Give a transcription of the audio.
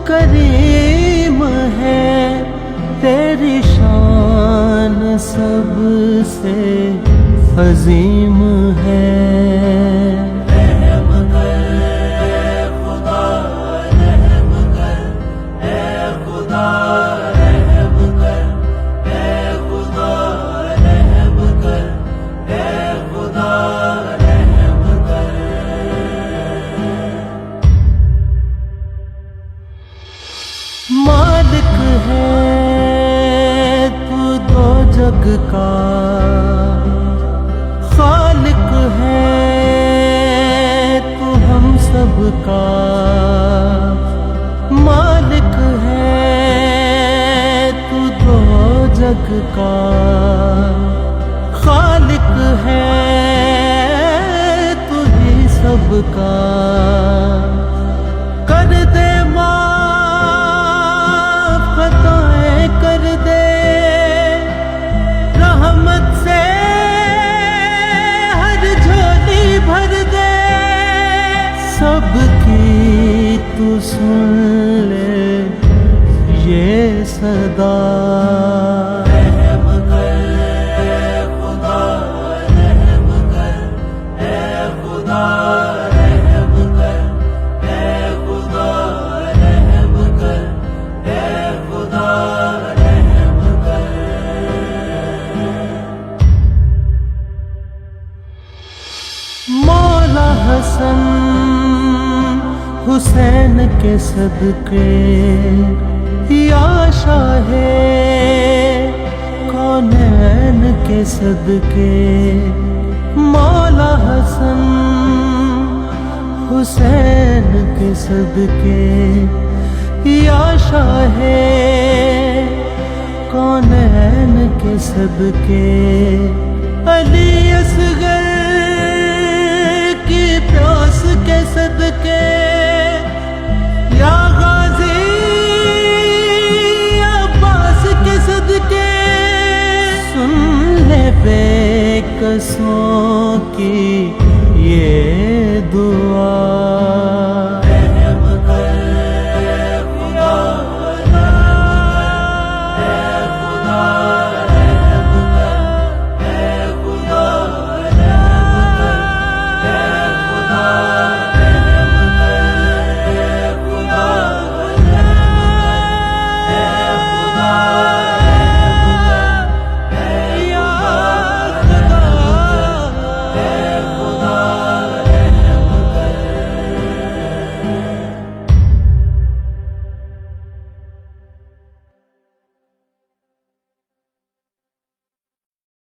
करीम है, तेरी शान सबसे अजीम है। रहम कर खुदा, रहम कर ए खुदा, रहम कर ए खुदा, रहम कर ए खुदा, रहम कर। मालिक है तू दो जग का, खालिक है तू हम सब का। मालिक है तू दो जग का, खालिक है तू ही सब का। कर दे कर दे रहमत से हर झोली भर दे। सबकी तू सुन ले ये सदा। रहम कर खुदा, रहम कर ए खुदा, रहम कर ए खुदा, रहम कर ए खुदा, रहम कर। मौला हसन हुसैन के सदके या शाहे कौनैन के सदके। मौला हसन हुसैन के सदके या शाहे कौनैन के सदके। अली असगर की प्यास के सदके या गाजी अब्बास के सदके। सुन ले बेकसों की ये दुआ।